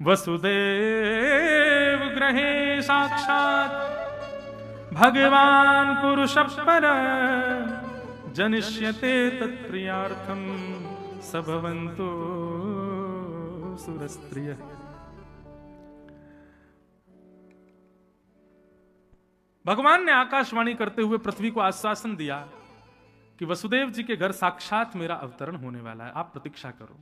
वसुदेव गृहे साक्षात् भगवान पुरुष पर जनिष्यते तत्प्रियार्थम सभवन्तु सुरस्त्रिय। भगवान ने आकाशवाणी करते हुए पृथ्वी को आश्वासन दिया कि वसुदेव जी के घर साक्षात मेरा अवतरण होने वाला है, आप प्रतीक्षा करो।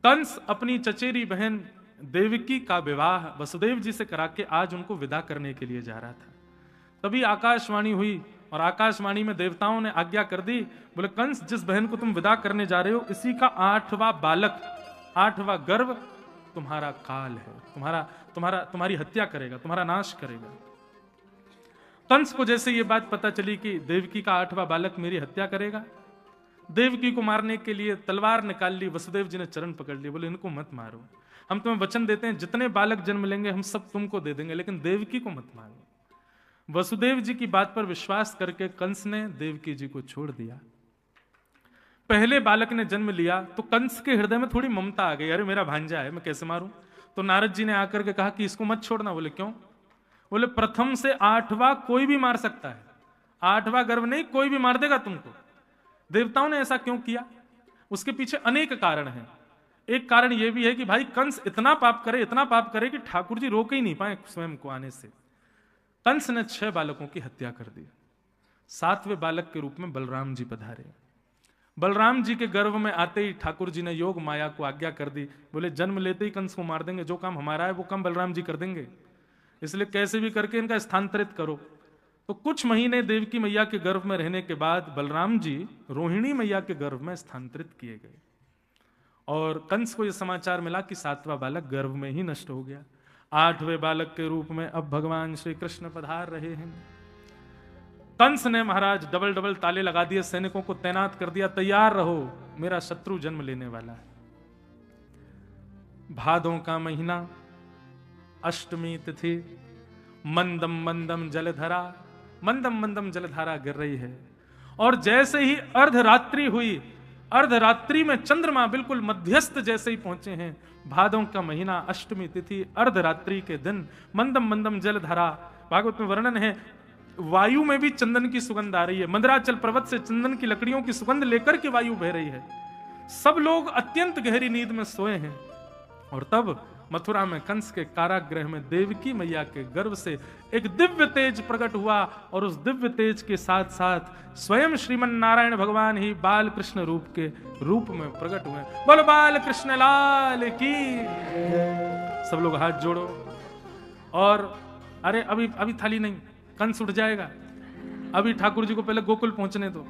कंस अपनी चचेरी बहन देवकी का विवाह वसुदेव जी से करा के आज उनको विदा करने के लिए जा रहा था। तभी आकाशवाणी हुई और आकाशवाणी में देवताओं ने आज्ञा कर दी, बोले कंस जिस बहन को तुम विदा करने जा रहे हो इसी का 8वां बालक 8वां गर्भ तुम्हारा काल है, तुम्हारी हत्या करेगा, तुम्हारा नाश करेगा। कंस को जैसे ये बात पता चली कि देवकी का 8वां बालक मेरी हत्या करेगा, देवकी को मारने के लिए तलवार निकाल ली। वसुदेव जी ने चरण पकड़ लिए, बोले इनको मत मारो, हम तुम्हें वचन देते हैं जितने बालक जन्म लेंगे हम सब तुमको दे देंगे, लेकिन देवकी को मत मारो। वसुदेव जी की बात पर विश्वास करके कंस ने देवकी जी को छोड़ दिया। पहले बालक ने जन्म लिया तो कंस के हृदय में थोड़ी ममता आ गई, अरे मेरा भांजा है मैं कैसे मारूं। तो नारद जी ने आकर के कहा कि इसको मत छोड़ना। बोले क्यों? बोले प्रथम से 8वां कोई भी मार सकता है, 8वां गर्भ नहीं, कोई भी मार देगा तुमको। देवताओं ने ऐसा क्यों किया? उसके पीछे अनेक कारण हैं। एक कारण यह भी है कि भाई कंस इतना पाप करे कि ठाकुर जी रोक ही नहीं पाए स्वयं को आने से। कंस ने 6 बालकों की हत्या कर दी। 7वें बालक के रूप में बलराम जी पधारे। बलराम जी के गर्भ में आते ही ठाकुर जी ने योग माया को आज्ञा कर दी, बोले जन्म लेते ही कंस को मार देंगे, जो काम हमारा है वो काम बलराम जी कर देंगे, इसलिए कैसे भी करके इनका स्थानांतरित करो। तो कुछ महीने देवकी मैया के गर्भ में रहने के बाद बलराम जी रोहिणी मैया के गर्भ में स्थानांतरित किए गए और कंस को यह समाचार मिला कि 7वां बालक गर्भ में ही नष्ट हो गया। 8वें बालक के रूप में अब भगवान श्री कृष्ण पधार रहे हैं। कंस ने महाराज डबल ताले लगा दिए, सैनिकों को तैनात कर दिया, तैयार रहो मेरा शत्रु जन्म लेने वाला है। भादों का महीना, अष्टमी तिथि, मंदम मंदम जलधारा गिर रही है और जैसे ही अर्धरात्रि हुई, अर्धरात्रि में चंद्रमा बिल्कुल मध्यस्थ जैसे ही पहुंचे हैं। भादों का महीना, अष्टमी तिथि, अर्धरात्रि के दिन, मंदम मंदम जलधारा। भागवत में वर्णन है वायु में भी चंदन की सुगंध आ रही है, मंदराचल पर्वत से चंदन की लकड़ियों की सुगंध लेकर के वायु बह रही है। सब लोग अत्यंत गहरी नींद में सोए हैं और तब मथुरा में कंस के कारागृह में देवकी मैया के गर्भ से एक दिव्य तेज प्रकट हुआ और उस दिव्य तेज के साथ साथ स्वयं श्रीमन नारायण भगवान ही बाल कृष्ण रूप में प्रकट हुए। बोलो बाल कृष्ण लाल की। सब लोग हाथ जोड़ो और अरे अभी थाली नहीं, कंस उठ जाएगा। अभी ठाकुर जी को पहले गोकुल पहुंचने दो,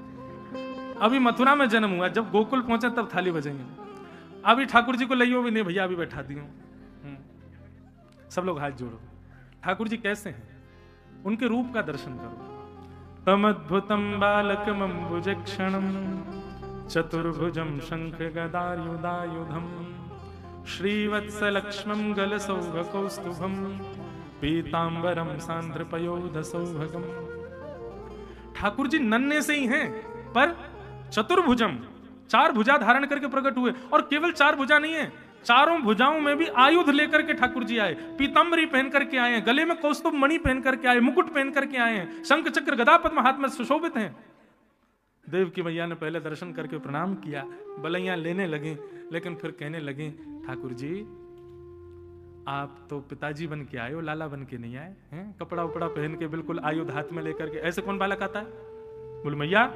अभी मथुरा में जन्म हुआ, जब गोकुल पहुंचे तब थाली बजेंगे। अभी ठाकुर जी को लइयो भी नहीं भैया, अभी बैठा दियो। सब लोग हाथ जोड़ो। ठाकुर जी कैसे हैं, उनके रूप का दर्शन करो। तमद्भुतम बालकम अम्बुजक्षणम चतुर्भुजम शंख गदायुधायुधम श्रीवत्सलक्ष्मं गलसौभकौस्तुभम पीतांबरम सांद्रपयोध सौभगम। ठाकुर जी नन्हे से ही हैं पर चतुर्भुजम, 4 भुजा धारण करके प्रकट हुए। और केवल 4 भुजा नहीं है, चारों भुजाओं में भी आयुध लेकर के ठाकुर जी आए। पीतांबरी पहन करके आए हैं, गले में कौस्तुभ मणि पहन करके आए, मुकुट पहन करके आए हैं, शंख चक्र गदा पद्म हाथ में सुशोभित हैं। देव की मैया ने पहले दर्शन करके प्रणाम किया, बलैयां लेने लगे, लेकिन फिर कहने लगे ठाकुर जी आप तो पिताजी बन के आए हो, लाला बन के नहीं आए हैं। कपड़ा उपड़ा पहन के बिल्कुल आयुध हाथ में लेकर के, ऐसे कौन बालक आता है? बोल मैया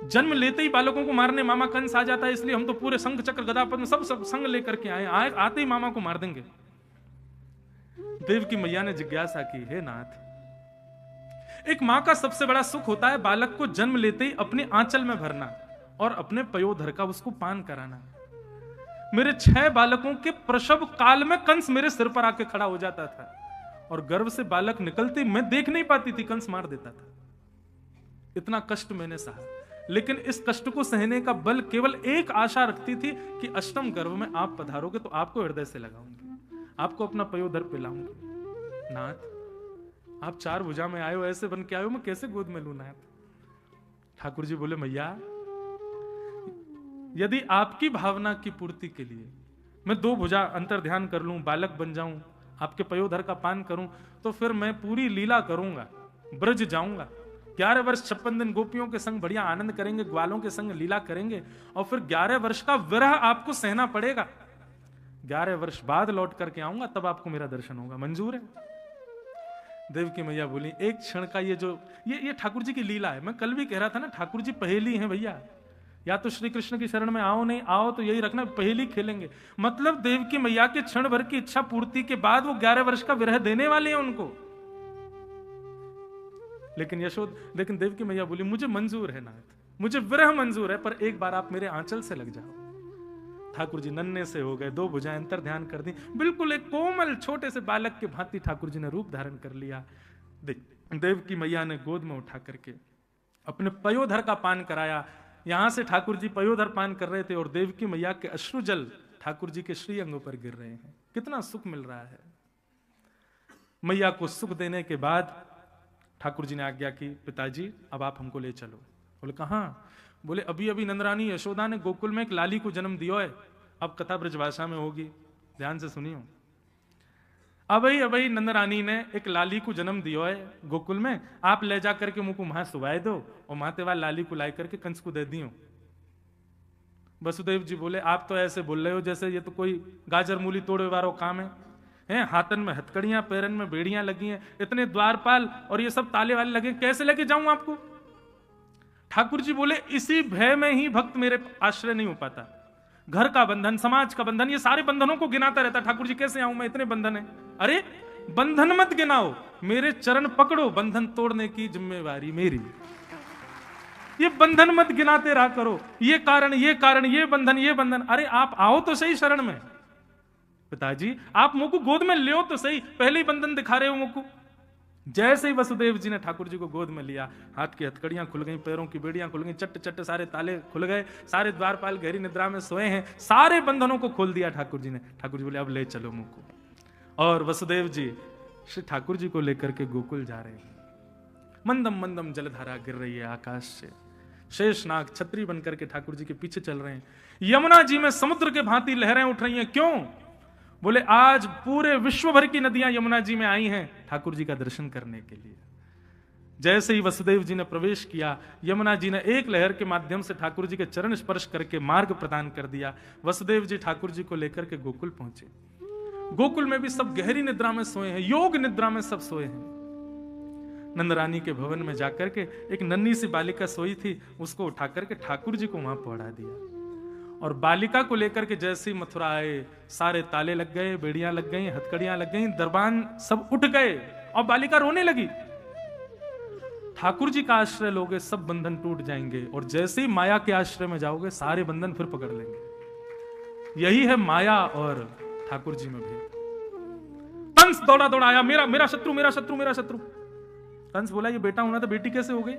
जन्म लेते ही बालकों को मारने मामा कंस आ जाता है, इसलिए हम तो पूरे शंख चक्र गदा पद्म सब संग लेकर के आए, आते ही मामा को मार देंगे। देव की मैया ने जिज्ञासा की, हे नाथ, एक मां का सबसे बड़ा सुख होता है बालक को जन्म लेते ही अपने आंचल में भरना और अपने पयोधर का उसको पान कराना। मेरे 6 बालकों के प्रसव काल में कंस मेरे सिर पर आके खड़ा हो जाता था और गर्भ से बालक निकलते मैं देख नहीं पाती थी, कंस मार देता था। इतना कष्ट मैंने सहा, लेकिन इस कष्ट को सहने का बल केवल एक आशा रखती थी कि अष्टम गर्भ में आप पधारोगे तो आपको हृदय से लगाऊंगी, आपको अपना पयोधर पिलाऊंगी। नाथ आप 4 भुजा में आए हो, ऐसे बन के आए हो, मैं कैसे गोद में लूं नाथ? ठाकुर जी बोले मैया यदि आपकी भावना की पूर्ति के लिए मैं 2 भुजा अंतर ध्यान कर लूं, बालक बन जाऊं, आपके पयोधर का पान करूं, तो फिर मैं पूरी लीला करूंगा, ब्रज जाऊंगा, 11 वर्ष 56 दिन गोपियों के संग बढ़िया आनंद करेंगे, ग्वालों के संग लीला करेंगे, और फिर 11 वर्ष का विरह आपको सहना पड़ेगा। 11 वर्ष बाद लौट करके आऊंगा, तब आपको मेरा दर्शन होगा, मंजूर है? देवकी मैया बोली, एक क्षण का ये ठाकुर जी की लीला है। मैं कल भी कह रहा था ना, ठाकुर जी पहेली हैं भैया। या तो श्री कृष्ण की शरण में आओ, नहीं आओ तो यही रखना, पहेली खेलेंगे। मतलब देवकी मैया के क्षण भर की इच्छा पूर्ति के बाद वो 11 वर्ष का विरह देने वाले हैं उनको। लेकिन देवकी मैया बोली, मुझे मंजूर है नाथ, मुझे विरह मंजूर है, पर एक बार आप मेरे आंचल से लग जाओ। ठाकुर जी नन्हे से हो गए, 2 भुजाएं अंतर ध्यान कर दी, बिल्कुल एक कोमल छोटे से बालक के भांति ठाकुर जी ने रूप धारण कर लिया। देवकी मैया ने गोद में उठा करके अपने पयोधर का पान कराया। यहां से ठाकुर जी पयोधर पान कर रहे थे और देवकी मैया के अश्रु जल ठाकुर जी के श्री अंगों पर गिर रहे हैं। कितना सुख मिल रहा है। मैया को सुख देने के बाद ठाकुर जी ने आज्ञा की, पिताजी अब आप हमको ले चलो। बोले कहां? बोले अभी अभी नंदरानी यशोदा ने गोकुल में एक लाली को जन्म दिया है। अब कथा ब्रजभाषा में होगी, ध्यान से सुनियो। अभी नंदरानी ने एक लाली को जन्म दिया है गोकुल में, आप ले जा करके मुझको वहां सुवाए दो और मातेवा लाली को लाई करके कंस को दे दियो। वसुदेव जी बोले, आप तो ऐसे बोल रहे हो जैसे ये तो कोई गाजर मूली तोड़े वाला काम है। हाथन में हथकड़ियां, पैरन में बेड़ियां लगी हैं, इतने द्वारपाल और ये सब ताले वाले लगे, कैसे लेके जाऊं आपको? ठाकुर जी बोले, इसी भय में ही भक्त मेरे आश्रय नहीं हो पाता। घर का बंधन, समाज का बंधन, ये सारे बंधनों को गिनाता रहता। ठाकुर जी कैसे आऊं मैं, इतने बंधन है। अरे बंधन मत गिनाओ, मेरे चरण पकड़ो, बंधन तोड़ने की जिम्मेवारी मेरी। ये बंधन मत गिनाते रहा करो, ये कारण, ये बंधन। अरे आप आओ तो सही शरण में। पिताजी आप मुझको गोद में ले तो सही, पहले ही बंधन दिखा रहे हो मुझको। जैसे ही वसुदेव जी ने ठाकुर जी को गोद में लिया, हाथ की हथकड़ियां खुल गई, पैरों की बेड़ियां खुल गई, चट्ट चट्ट सारे ताले खुल गए, सारे द्वारपाल गहरी निद्रा में सोए हैं, सारे बंधनों को खोल दिया ठाकुर जी ने। ठाकुर जी बोले, अब ले चलो मुझको। और वसुदेव जी श्री ठाकुर जी को लेकर के गोकुल जा रहे हैं। मंदम मंदम जलधारा गिर रही है आकाश से। शेषनाग छतरी बनकर के ठाकुर जी के पीछे चल रहे हैं। यमुना जी में समुद्र के भांति लहरें उठ रही हैं। क्यों? बोले आज पूरे विश्व भर की नदियां यमुना जी में आई हैं ठाकुर जी का दर्शन करने के लिए। जैसे ही वसुदेव जी ने प्रवेश किया, यमुना जी ने एक लहर के माध्यम से ठाकुर जी के चरण स्पर्श करके मार्ग प्रदान कर दिया। वसुदेव जी ठाकुर जी को लेकर के गोकुल पहुंचे। गोकुल में भी सब गहरी निद्रा में सोए हैं, योग निद्रा में सब सोए हैं। नंदरानी के भवन में जाकर के एक नन्ही सी बालिका सोई थी, उसको उठा करके ठाकुर जी को वहां पहुंचा दिया। और बालिका को लेकर के जैसे ही मथुरा आए, सारे ताले लग गए, बेड़ियां लग गई, हथकड़ियां लग गई, दरबान सब उठ गए और बालिका रोने लगी। ठाकुर जी का आश्रय लोगे सब बंधन टूट जाएंगे, और जैसे ही माया के आश्रय में जाओगे सारे बंधन फिर पकड़ लेंगे। यही है माया और ठाकुर जी में भी। कंस दौड़ा दौड़ा आया, मेरा शत्रु, मेरा शत्रु, मेरा शत्रु। कंस बोला, ये बेटा होना था, बेटी कैसे हो गई?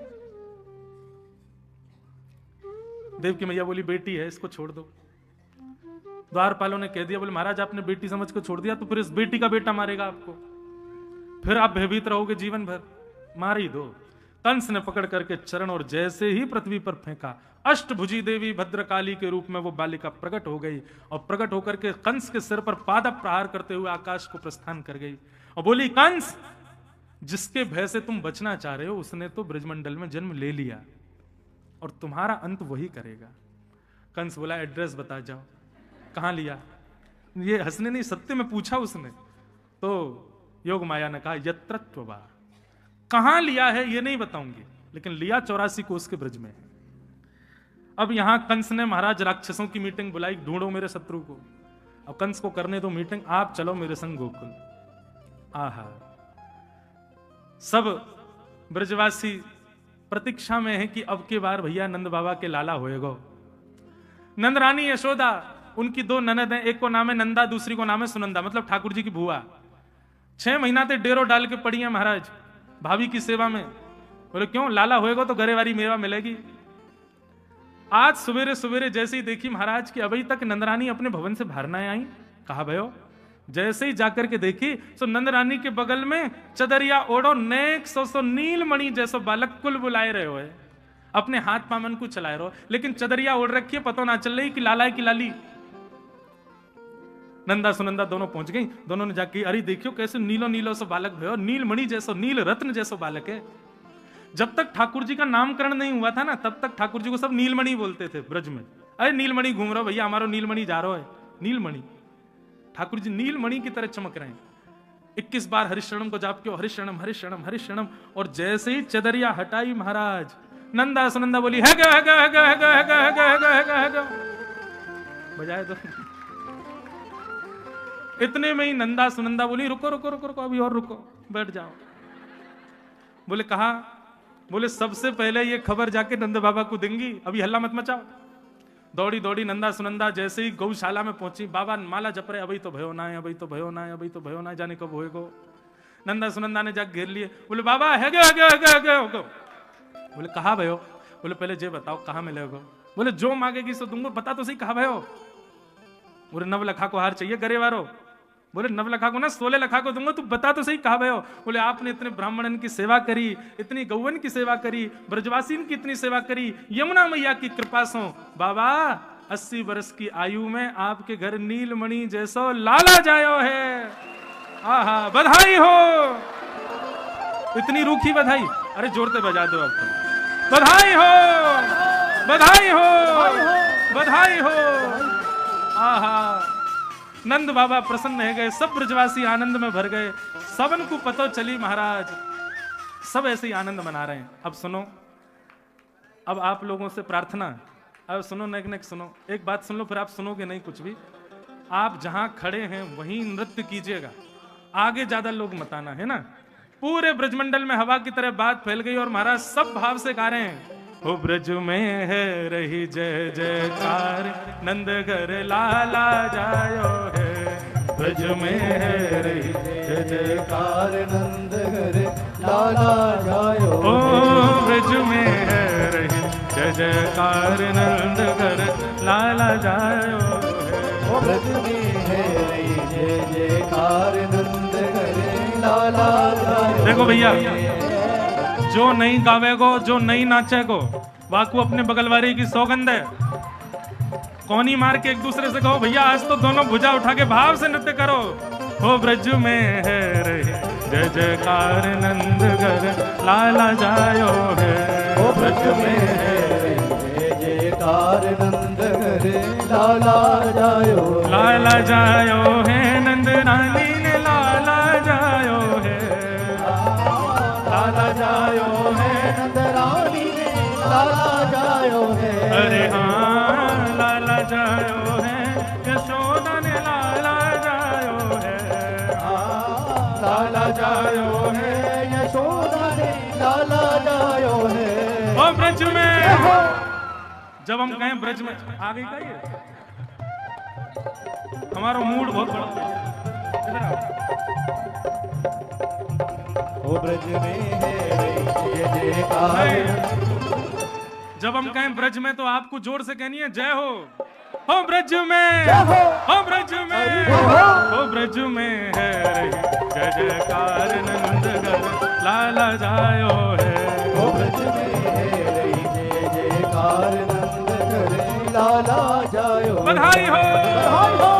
देवकी मैया बोली, बेटी है, इसको छोड़ दो। द्वारपालों ने कह दिया, बोले महाराज आपने बेटी समझ को छोड़ दिया तो फिर इस बेटी का बेटा मारेगा आपको, फिर आप भयभीत रहोगे जीवन भर, मार ही दो। कंस ने पकड़ करके चरण और जैसे ही पृथ्वी पर फेंका, अष्टभुजी देवी भद्रकाली के रूप में वो बालिका प्रकट हो गई और प्रकट होकर के कंस के सिर पर पाद प्रहार करते हुए आकाश को प्रस्थान कर गई और बोली, कंस जिसके भय से तुम बचना चाह रहे हो उसने तो ब्रजमंडल में जन्म ले लिया और तुम्हारा अंत वही करेगा। कंस बोला, एड्रेस बता जाओ, कहां लिया? ये हंसने नहीं, सत्य में पूछा उसने। तो योग माया ने कहा, यत्रत्ववा, कहां लिया है ये नहीं बताऊंगी, लेकिन लिया 84 कोस के ब्रज में है। अब यहां कंस ने महाराज राक्षसों की मीटिंग बुलाई, ढूंढो मेरे शत्रु को। अब कंस को करने दो मीटिंग, आप चलो मेरे संग गोकुल। आहा, सब ब्रजवासी प्रतीक्षा में है कि अब के बार भैया नंद बाबा के लाला होएगा। नंद रानी यशोदा, उनकी 2 ननद हैं, एक को नाम है नंदा, दूसरी को नाम है सुनंदा, मतलब ठाकुर जी की बुआ। 6 महीना से डेरो डाल के पड़ी है महाराज भाभी की सेवा में। बोले क्यों? लाला होएगा तो गरेवारी मेवा मिलेगी। आज सवेरे सवेरे जैसे ही देखी महाराज की अभी तक नंदरानी अपने भवन से बाहर ना आई, कहा भयो। जैसे ही जाकर के देखी तो नंदरानी के बगल में चदरिया ओढ़ो नेक सो नीलमणि जैसो बालक कुल बुलाए रहे हो, अपने हाथ पामन को चलाए रहो, लेकिन चदरिया ओढ़ रखी है, पता ना चल रही कि लाला है कि लाली। नंदा सुनंदा दोनों पहुंच गई। दोनों ने जाके, अरे देखियो कैसे नीलो नीलो सो बालक भयो, नीलमणि जैसो, नील रत्न जैसो बालक है। जब तक ठाकुर जी का नामकरण नहीं हुआ था ना, तब तक ठाकुर जी को सब नीलमणि बोलते थे ब्रज में। अरे नीलमणि घूम रहा भैया, हमारो नीलमणि जा रहा है, नीलमणि। ठाकुर जी नीलमणि की तरह चमक रहे हैं। 21 बार हरिशरणम को जाप किया, हरिशरणम हरिशरणम हरिशरणम। और जैसे ही चदरिया हटाई महाराज, नंदा सुनंदा बोली है गा है गा है गा है गा है गा है गा है गा है गा है गा। बजाए तो इतने में ही नंदा सुनंदा बोली रुको रुको रुको रुको, अभी और रुको, बैठ जाओ। बोले कहा? बोले सबसे पहले ये खबर जाके नंद बाबा को देंगी, अभी हल्ला मत मचाओ। दौड़ी दौड़ी नंदा सुनंदा जैसे ही गौशाला में पहुंची, बाबा माला जप रहे, अभी तो भयो ना है, अभी तो भयो ना है, अभी तो भयो ना है, जाने कब होएगो। नंदा सुनंदा ने जाके घेर लिए, बोले बाबा है गया है गया है गया है गया है गया। बोले कहा भयो? बोले पहले जे बताओ कहाँ मिलेगो। बोले जो मांगेगी सो दूंगा, बता तो सही कहा भयो। बोले 9 लखा को हार चाहिए गरेवारो। बोले 9 लखा को ना 16 लखा को दूंगा, तू बता तो सही कहा भयो। बोले आपने इतने ब्राह्मणन की सेवा करी, इतनी गौवन की सेवा करी, ब्रजवासीन की इतनी सेवा करी, यमुना मैया की कृपा से बाबा 80 वर्ष की आयु में आपके घर नीलमणि जैसो लाला जायो है। आहा बधाई हो। इतनी रूखी बधाई, अरे जोर से बजा दो अब तो। बधाई हो बधाई हो बधाई हो। आहा नंद बाबा प्रसन्न है गए, सब ब्रजवासी आनंद में भर गए। सबन को पतो चली महाराज, सब ऐसे ही आनंद मना रहे हैं। अब सुनो, अब आप लोगों से प्रार्थना, अब सुनो, नेक नेक सुनो, एक बात सुन लो, फिर आप सुनोगे नहीं कुछ भी। आप जहां खड़े हैं वहीं नृत्य कीजिएगा, आगे ज्यादा लोग मत आना, है ना। पूरे ब्रजमंडल में हवा की तरह बात फैल गई और महाराज सब भाव से गा रहे हैं। ओ ब्रज में है रही जय जयकार, नंद घर लाला जायो है। ब्रज में है रही जय जयकार, नंद घर लाला जायो। ओ ब्रज में है रही जय जयकार, नंद घर लाला जायो है। ओ ब्रज में है रही जय जयकार, नंद घर लाला जायो। देखो भैया, जो नहीं गावेगो, जो नहीं नाचेगो, वाकू अपने बगल वाले की सौगंध है। कोनी मार के एक दूसरे से कहो भैया आज तो दोनों भुजा उठा के भाव से नृत्य करो। हो ब्रज में है रहे जय जयकार, नंद घर लाला जायो है। हो ब्रज में है रहे जय जयकार, नंद घर लाला जायो। लाला जायो है, नंद रानी ने लाला जायो है। लाला जायो है, नंद रानी ने लाला जायो है। अरे हाँ लाला जायो है, यशोदा ने लाला जायो है। लाला जायो है, यशोदा ने लाला जायो है। ओ ब्रज में, जब हम कहें ब्रज में, आ गई का ये हमारा मूड बहुत बड़ा। ओ ब्रज में है जय जयकार। जब हम कहें ब्रज में तो आपको जोर से कहनी है जय हो ब्रज में, हो ब्रज में, हो ब्रज में है जय जयकार, नंद घर लाला जायो है। हो ब्रज में है जय जयकार, नंद घर लाला जायो। बधाई हो बधाई हो।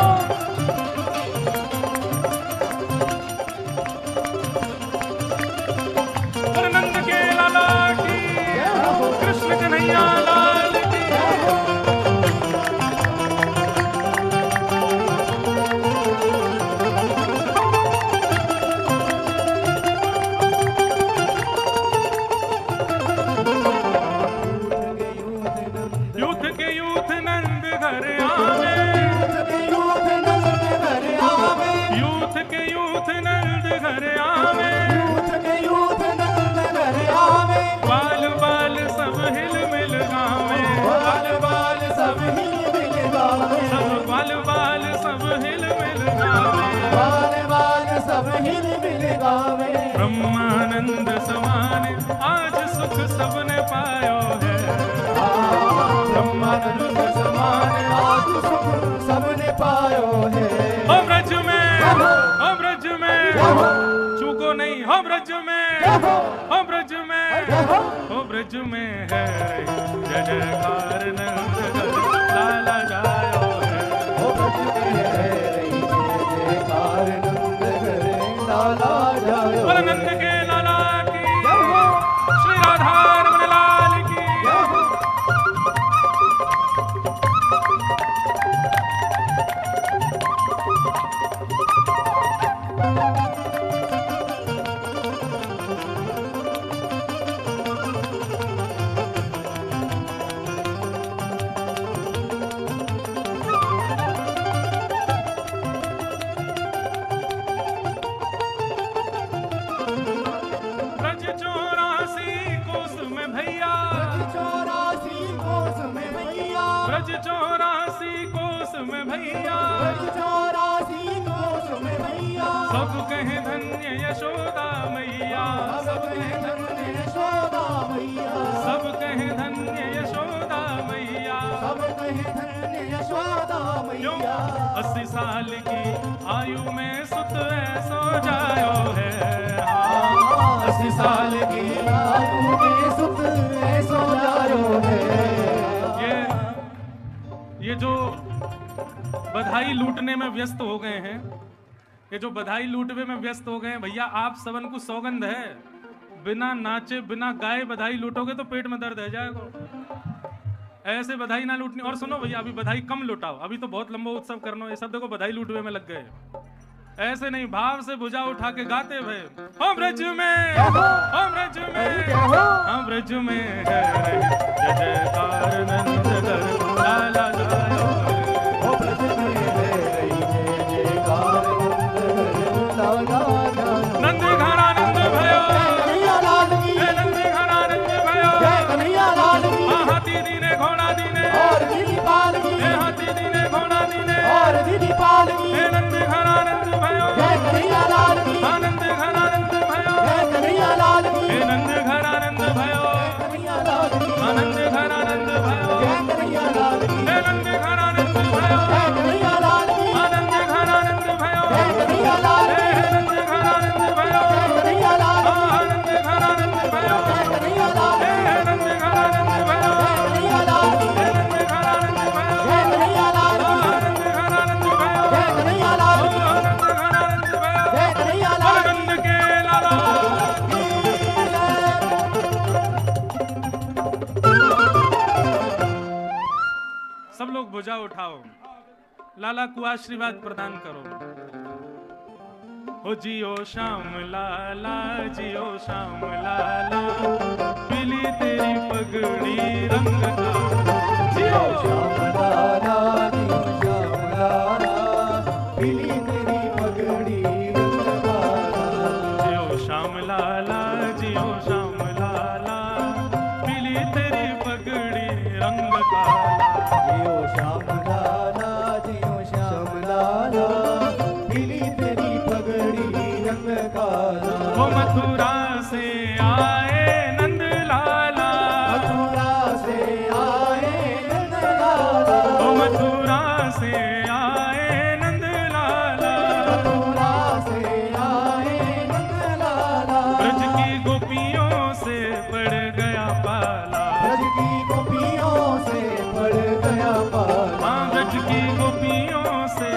नंद के लाला की, कृष्ण कन्हैया लाल की। यूथ के यूथ नंद घर आवे, यूथ के यूथ नंद घर आवे। बाल बाल सब हिल मिल गावे, बाल बाल सब हिल मिल गावे, सब बाल बाल सब हिल मिल गावे, बाल बाल सब हिल मिल गावे। ब्रह्मानंद समान आज सुख सबने पायो है। ब्रह्मानंद समान आज सुख सबने पायो है। हो ब्रज में, हो ब्रज में, चूको नहीं, हो ब्रज में, हो ब्रज में, हो ब्रज में है जय जयकार, नंद घर लाला जायो है। हो ब्रज में है सब कहें धन्य यशोदा मैया, सब कहें धन्य यशोदा मैया, सब कहें धन्य यशोदा मैया, सब कहें धन्य यशोदा मैया। 80 साल की आयु में सुत ऐसो जायो है, 80 साल की आयु में सुत ऐसो जायो है। ये जो बधाई लूटने में व्यस्त हो गए हैं, ये जो बधाई लूटने में व्यस्त हो गए हैं, भैया आप सबन को सौगंध है, बिना नाचे बिना गाए बधाई लूटोगे तो पेट में दर्द है जाएगा। ऐसे बधाई ना लूटनी। और सुनो भैया, अभी बधाई कम लुटाओ, अभी तो बहुत लंबा उत्सव करना, ये सब देखो बधाई लूटने में लग गए। ऐसे नहीं, भाव से भुजा उठा के गाते भय, हम ब्रज में, हम ब्रज में, हम ब्रज में है जय जयकार नंद घर लाला जायो। नंद घर आनंद भयो, नंद घर आनंद भयो, हाथी दीने घोड़ा दीने, हाथी दीने घोड़ा दीने, नंद घर आनंद भयो, आनंद घर आनंद भयो, नंद घर आनंद भयो, आनंद घर आनंद भयो, नंद घर आनंद भयो, आनंद घर आनंद भयो, नंद घर आनंद भयो, आनंद घर आनंद भयो, नंद घर आनंद भयो, नंद घर आनंद भयो, आनंद घर आनंद भयो, आनंद घर आनंद भयो, आनंद के लाला। सब लोग भुजा उठाओ, लाला को आशीर्वाद प्रदान करो। हो जियो श्याम लाला, जियो श्याम लाला, पीली तेरी पगड़ी रंग का, जियो श्याम लाला, जियो श्याम लाला, पीली तेरी पगड़ी रंग काला। जियो श्याम लाला, जियो श्याम लाला, पीली तेरी पगड़ी रंग काला। जियो श्याम लाला, जियो श्याम लाला, पीली तेरी पगड़ी रंग काला। वो मथुरा से आए नंद लाला, मथुरा से आए नंद लाला, वो मथुरा से आए नंद लाला, मथुरा से आए नंद लाला। ब्रज की गोपियों से पड़ गया पाला, ब्रज की गोपियों से पड़ गया पाला, हाँ ब्रज की गोपियों से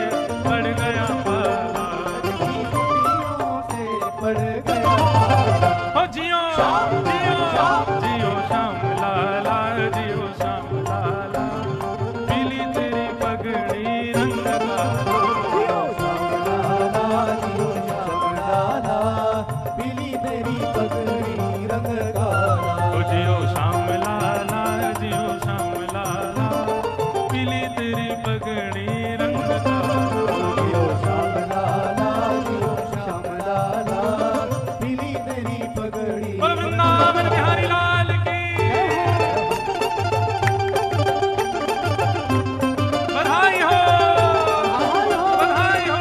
पड़ गया पाला। ब्रज की गोपियों से पड़ गया पाला। हो जियो जियो जियो श्याम लाला, जियो श्याम लाला, पीली तेरी पगड़ी रंग काला। जियो श्याम लाला, जियो श्याम लाला, पीली तेरी पगड़ी रंग काला। हो जियो श्याम लाला, जियो श्याम लाला, पीली तेरी पगड़ी रंग काला। जियो श्याम लाला, जियो श्याम लाला, पीली तेरी पगड़ी। बोल वृंदावन बिहारी लाल की बधाई हो, बधाई हो।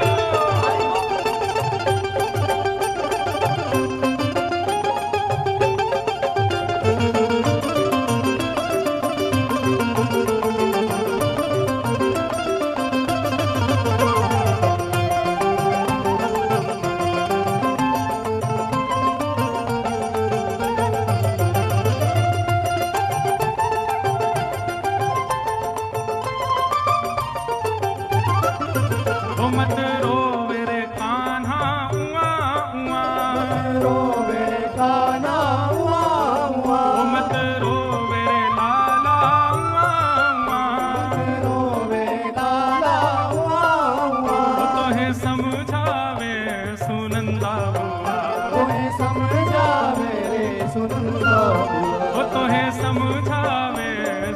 ओ मत रोवे रे कान्हा उआ उआ, रोवे कान्हा उआ उआ, ओ मत रोवे रे लाला उआ उआ, रोवे लाला उआ उआ। ओ तोहे समझावे सुनंदा बुआ, तोहे समझावे रे सुनंदा बुआ, ओ तोहे समझावे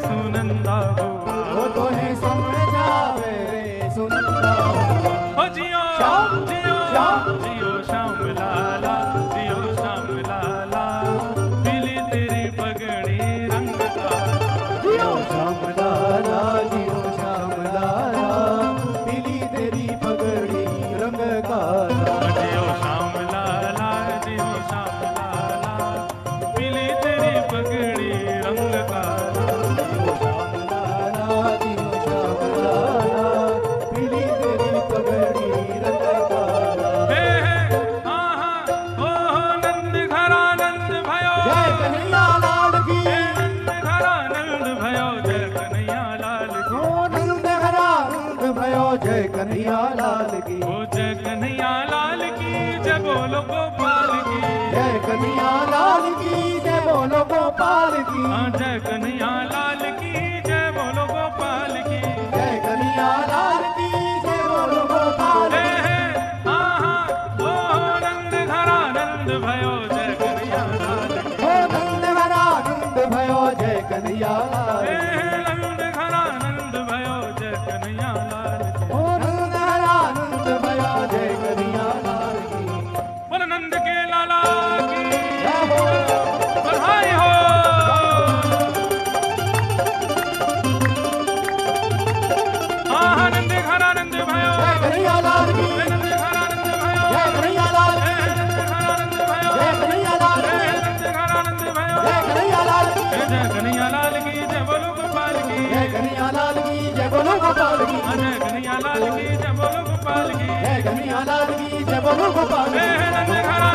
सुनंदा बुआ। वो तोहे समझावे रे सुनंदा बुआ। ओ जियो जियो जियो श्याम लाला, जियो श्याम लाला, पीली तेरी पगड़ी रंग काला। जियो श्याम लाला, जियो श्याम लाला, पीली तेरी पगड़ी रंग काला। बोलो गोपाल की। जय कन्हैया लाल की जय बोलो गोपाल की। हाँ जय कन्हैया लाल की जय बोलो गोपाल की। जय कन्हैया लाल की जय बोलो गोपाल की। ओ नंद घरा नंद भयो जय कन्हैया लाल की। ओ नंद भरा नंद भयो जय कन्हैया लाल की। नंद घरा नंद भयो जय कन्हैया लाल की। ओ नंद भरा नंद भयो जय कन्हैया लाल की। बोल नंद के लाला की जय हो बधाई हो। नंद घरा नंद भयो जय कन्हैया लाल की। नंद घरा नंद भयो जय कन्हैया लाल की। नंद घरा नंद भयो जय कन्हैया लाल की। नंद घरा नंद भयो जय कन्हैया लाल की। जय कन्हैया लाल की जय बोलो गोपाल की। जय कन्हैया लाल की जय बोलो गोपाल की। जय कन्हैया लाल की जय बोलो गोपाल की। जय कन्हैया लाल की जय बोलो गोपाल की। नंद घरा